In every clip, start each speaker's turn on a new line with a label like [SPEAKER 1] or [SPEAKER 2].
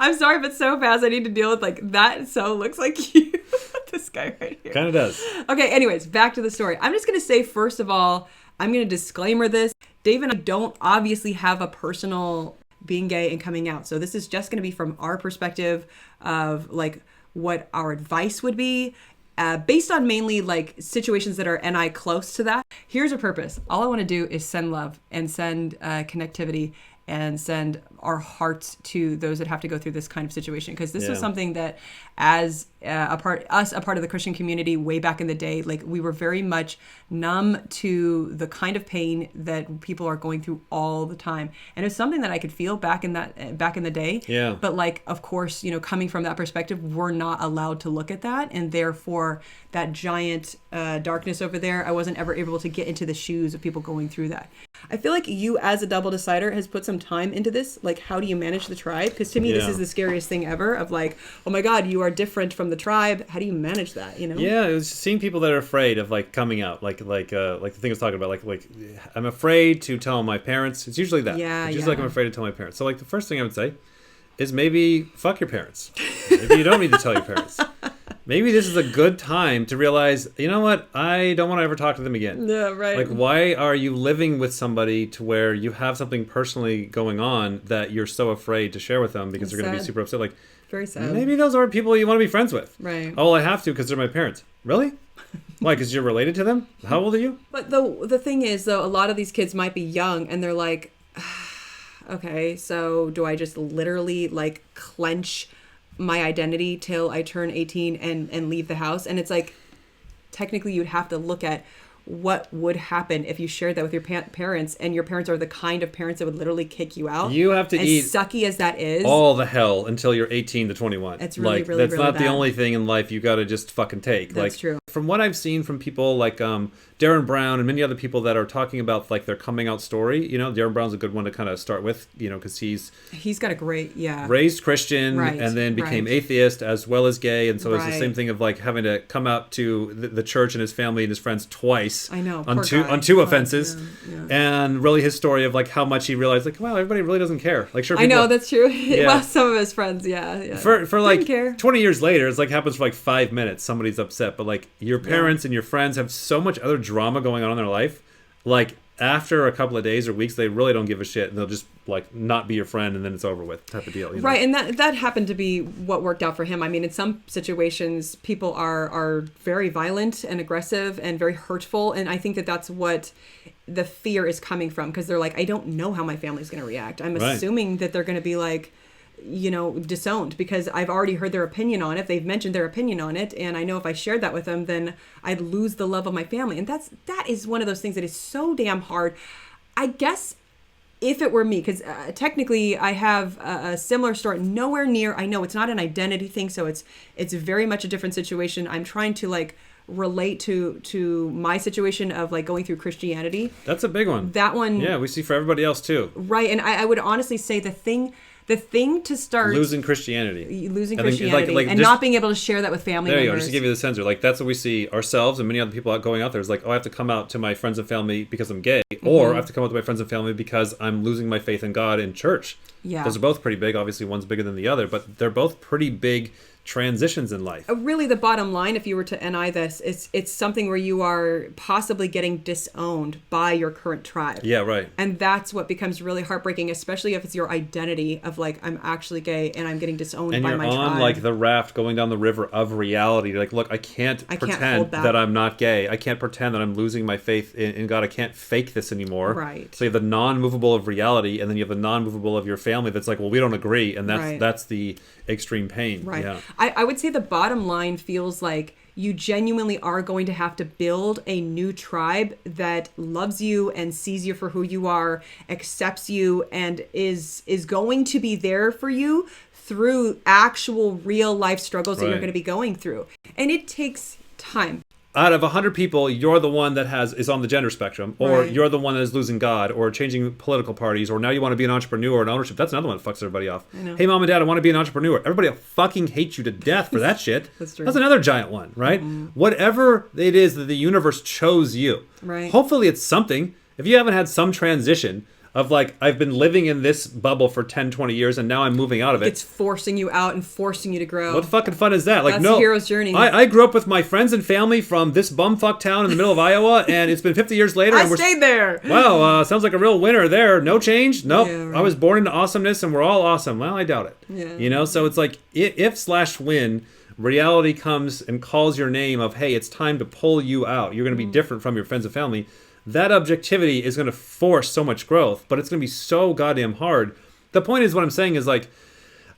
[SPEAKER 1] I'm sorry, but so fast I need to deal with like that. So looks like you. This guy right here.
[SPEAKER 2] Kind of does.
[SPEAKER 1] Okay, anyways, back to the story. I'm just going to say, first of all, I'm going to disclaimer this. Dave and I don't obviously have a personal being gay and coming out. So this is just going to be from our perspective of like what our advice would be. Based on mainly like situations that are NI close to that. Here's our purpose. All I want to do is send love and send connectivity and send our hearts to those that have to go through this kind of situation. Because this was something that as a part of the Christian community way back in the day, like we were very much numb to the kind of pain that people are going through all the time. And it's something that I could feel back in the day.
[SPEAKER 2] Yeah.
[SPEAKER 1] But like, of course, you know, coming from that perspective, we're not allowed to look at that. And therefore that giant darkness over there, I wasn't ever able to get into the shoes of people going through that. I feel like you as a double decider has put some time into this. Like, how do you manage the tribe? Because to me, this is the scariest thing ever of like, oh my God, you are different from the tribe. How do you manage that? You know?
[SPEAKER 2] Yeah, it was seeing people that are afraid of like coming out, like the thing I was talking about, like I'm afraid to tell my parents. It's usually that.
[SPEAKER 1] Yeah,
[SPEAKER 2] it's usually like I'm afraid to tell my parents. So like the first thing I would say is maybe fuck your parents. Maybe you don't need to tell your parents. Maybe this is a good time to realize, you know what? I don't want to ever talk to them again.
[SPEAKER 1] Yeah, right.
[SPEAKER 2] Like, why are you living with somebody to where you have something personally going on that you're so afraid to share with them because they're going to be super upset? Like,
[SPEAKER 1] very sad.
[SPEAKER 2] Maybe those aren't people you want to be friends with.
[SPEAKER 1] Right.
[SPEAKER 2] Oh, well, I have to because they're my parents. Really? Why? Because you're related to them? How old are you?
[SPEAKER 1] But the thing is, though, a lot of these kids might be young and they're like, okay, so do I just literally like clench my identity till I turn 18 and leave the house? And it's like, technically you'd have to look at what would happen if you shared that with your parents, and your parents are the kind of parents that would literally kick you out.
[SPEAKER 2] You have to eat,
[SPEAKER 1] sucky as that is,
[SPEAKER 2] all the hell until you're 18 to 21.
[SPEAKER 1] It's really,
[SPEAKER 2] like,
[SPEAKER 1] really,
[SPEAKER 2] that's
[SPEAKER 1] really
[SPEAKER 2] not
[SPEAKER 1] bad.
[SPEAKER 2] the only thing in life you got to just fucking take.
[SPEAKER 1] That's
[SPEAKER 2] like,
[SPEAKER 1] true.
[SPEAKER 2] From what I've seen from people like Darren Brown and many other people that are talking about like their coming out story, you know, Darren Brown's a good one to kind of start with, you know, because he's
[SPEAKER 1] got a great,
[SPEAKER 2] raised Christian,
[SPEAKER 1] right,
[SPEAKER 2] and then became
[SPEAKER 1] right.
[SPEAKER 2] atheist as well as gay, and so there's the
[SPEAKER 1] Right.
[SPEAKER 2] same thing of like having to come out to the church and his family and his friends twice.
[SPEAKER 1] I know,
[SPEAKER 2] on
[SPEAKER 1] poor guy.
[SPEAKER 2] two offenses,
[SPEAKER 1] yeah.
[SPEAKER 2] and really his story of like how much he realized like, wow, everybody really doesn't care. Like, sure,
[SPEAKER 1] I know,
[SPEAKER 2] people,
[SPEAKER 1] that's true.
[SPEAKER 2] Yeah.
[SPEAKER 1] Well, some of his friends, yeah.
[SPEAKER 2] For like
[SPEAKER 1] Didn't care.
[SPEAKER 2] 20 years later, it's like happens for like 5 minutes. Somebody's upset, but like your parents and your friends have so much other drama going on in their life. Like after a couple of days or weeks, they really don't give a shit, and they'll just like not be your friend, and then it's over with, type of deal. You know?
[SPEAKER 1] Right, and that happened to be what worked out for him. I mean, in some situations, people are very violent and aggressive and very hurtful, and I think that's what the fear is coming from, because they're like, I don't know how my family's going to react. I'm assuming that they're going to be like, you know, disowned, because I've already heard their opinion on it. They've mentioned their opinion on it, and I know if I shared that with them, then I'd lose the love of my family. And that is one of those things that is so damn hard. I guess if it were me, because technically I have a similar story, nowhere near, I know it's not an identity thing, so it's very much a different situation. I'm trying to like relate to my situation of like going through Christianity.
[SPEAKER 2] That's a big one.
[SPEAKER 1] That one,
[SPEAKER 2] yeah, we see for everybody else too.
[SPEAKER 1] Right, and I would honestly say the thing to start
[SPEAKER 2] losing Christianity,
[SPEAKER 1] like, and not being able to share that with family
[SPEAKER 2] there
[SPEAKER 1] members.
[SPEAKER 2] You go, just to give you the sensor, like that's what we see ourselves and many other people going out there is like, oh, I have to come out to my friends and family because I'm gay, or I have to come out to my friends and family because I'm losing my faith in God in church.
[SPEAKER 1] Yeah,
[SPEAKER 2] those are both pretty big. Obviously, one's bigger than the other, but they're both pretty big transitions in life.
[SPEAKER 1] Really, the bottom line, if you were to NI this, it's something where you are possibly getting disowned by your current tribe.
[SPEAKER 2] Yeah, right.
[SPEAKER 1] And that's what becomes really heartbreaking, especially if it's your identity of like, I'm actually gay and I'm getting disowned by my tribe.
[SPEAKER 2] And you're on like the raft going down the river of reality. You're like, look, I can't pretend that I'm not gay. I can't pretend that I'm losing my faith in God. I can't fake this anymore.
[SPEAKER 1] Right.
[SPEAKER 2] So you have the non-movable of reality, and then you have the non-movable of your family that's like, well, we don't agree, and that's the extreme pain.
[SPEAKER 1] Right.
[SPEAKER 2] Yeah.
[SPEAKER 1] I would say the bottom line feels like you genuinely are going to have to build a new tribe that loves you and sees you for who you are, accepts you, and is going to be there for you through actual real life struggles that you're going to be going through. And it takes time.
[SPEAKER 2] Out of 100 people, you're the one that is on the gender spectrum, or you're the one that is losing God, or changing political parties, or now you want to be an entrepreneur and ownership. That's another one that fucks everybody off.
[SPEAKER 1] I know.
[SPEAKER 2] Hey, mom and dad, I want to be an entrepreneur. Everybody will fucking hate you to death for that shit.
[SPEAKER 1] That's true.
[SPEAKER 2] That's another giant one, right? Mm-hmm. Whatever it is that the universe chose you.
[SPEAKER 1] Right.
[SPEAKER 2] Hopefully it's something. If you haven't had some transition of like, I've been living in this bubble for 10, 20 years and now I'm moving out of it.
[SPEAKER 1] It's forcing you out and forcing you to grow.
[SPEAKER 2] What fucking fun is that? Like,
[SPEAKER 1] That's
[SPEAKER 2] no,
[SPEAKER 1] the hero's journey.
[SPEAKER 2] I grew up with my friends and family from this bumfuck town in the middle of Iowa, and it's been 50 years later.
[SPEAKER 1] I
[SPEAKER 2] and we're
[SPEAKER 1] stayed there.
[SPEAKER 2] Wow, sounds like a real winner there. No change? Nope.
[SPEAKER 1] Yeah, right.
[SPEAKER 2] I was born into awesomeness and we're all awesome. Well, I doubt it.
[SPEAKER 1] Yeah.
[SPEAKER 2] You know, so it's like if/when reality comes and calls your name of, hey, it's time to pull you out. You're going to be different from your friends and family. That objectivity is going to force so much growth, but it's going to be so goddamn hard. The point is, what I'm saying is like,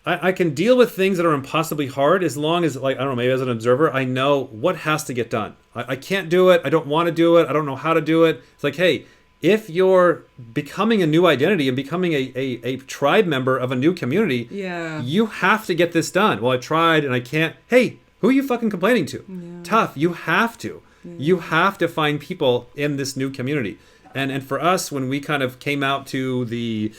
[SPEAKER 2] I can deal with things that are impossibly hard as long as, like, I don't know, maybe as an observer, I know what has to get done. I can't do it. I don't want to do it. I don't know how to do it. It's like, hey, if you're becoming a new identity and becoming a tribe member of a new community, you have to get this done. Well, I tried and I can't. Hey, who are you fucking complaining to? Yeah. Tough. You have to. Yeah. You have to find people in this new community. And for us, when we kind of came out to the,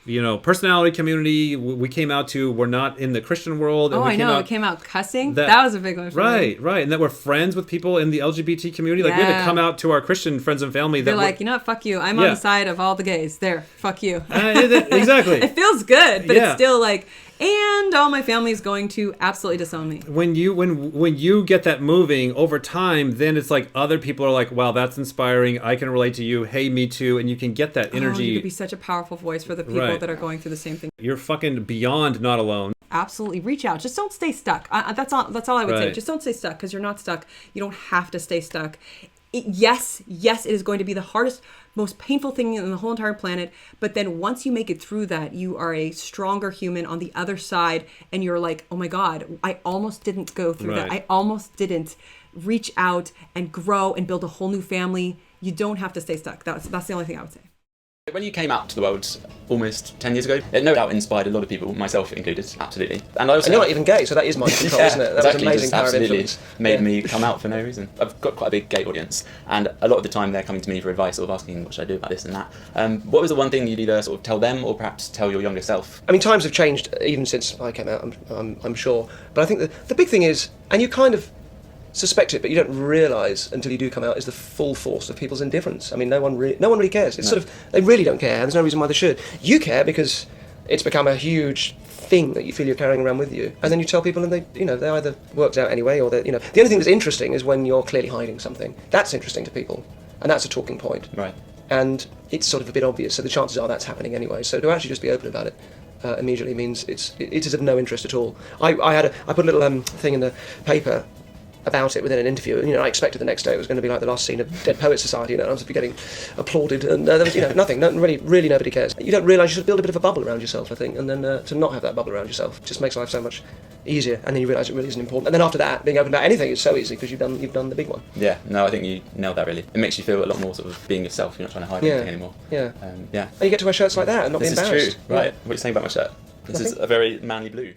[SPEAKER 2] you know, personality community, we came out to, we're not in the Christian world. And
[SPEAKER 1] we came out cussing. That was a big one for me. Right.
[SPEAKER 2] And that we're friends with people in the LGBT community. Like, we had to come out to our Christian friends and family.
[SPEAKER 1] They're like, you know what, fuck you. I'm on the side of all the gays. There, fuck you.
[SPEAKER 2] Exactly.
[SPEAKER 1] It feels good, but it's still like, and all my family is going to absolutely disown me.
[SPEAKER 2] When you get that moving over time, then it's like other people are like, wow, that's inspiring. I can relate to you. Hey, me too. And you can get that energy.
[SPEAKER 1] You could be such a powerful voice for the people that are going through the same thing.
[SPEAKER 2] You're fucking beyond not alone.
[SPEAKER 1] Absolutely. Reach out. Just don't stay stuck. That's all I would say. Just don't stay stuck, because you're not stuck. You don't have to stay stuck. Yes, it is going to be the hardest, most painful thing in the whole entire planet. But then once you make it through that, you are a stronger human on the other side. And you're like, oh my God, I almost didn't go through that. I almost didn't reach out and grow and build a whole new family. You don't have to stay stuck. That's the only thing I would say.
[SPEAKER 3] When you came out to the world almost 10 years ago, it no doubt inspired a lot of people, myself included, absolutely. And you're not even gay, so that is mind control, isn't it? That was amazing power of influence. Made me come out for no reason. I've got quite a big gay audience, and a lot of the time they're coming to me for advice, sort of asking what should I do about this and that. What was the one thing you'd either sort of tell them or perhaps tell your younger self?
[SPEAKER 4] I mean, times have changed even since I came out, I'm sure. But I think the big thing is, and you kind of suspect it, but you don't realise until you do come out, is the full force of people's indifference. I mean, no one really cares. It's sort of, they really don't care. There's no reason why they should. You care because it's become a huge thing that you feel you're carrying around with you, and then you tell people, and they either worked out anyway, or the only thing that's interesting is when you're clearly hiding something. That's interesting to people, and that's a talking point.
[SPEAKER 3] Right.
[SPEAKER 4] And it's sort of a bit obvious, so the chances are that's happening anyway. So to actually just be open about it immediately means it is of no interest at all. I put a little thing in the paper about it within an interview, and I expected the next day it was going to be like the last scene of Dead Poets Society, and I was getting applauded, and there was nothing, really nobody cares. You don't realise you should build a bit of a bubble around yourself, I think, and then to not have that bubble around yourself just makes life so much easier, and then you realise it really isn't important. And then after that, being open about anything is so easy because you've done the big one.
[SPEAKER 3] Yeah, no, I think you nailed that really. It makes you feel a lot more sort of being yourself. You're not trying to hide anything anymore.
[SPEAKER 4] Yeah.
[SPEAKER 3] Yeah.
[SPEAKER 4] And you get to wear shirts like that and not be embarrassed.
[SPEAKER 3] This is true, right? What are you saying about my shirt? This is a very manly blue.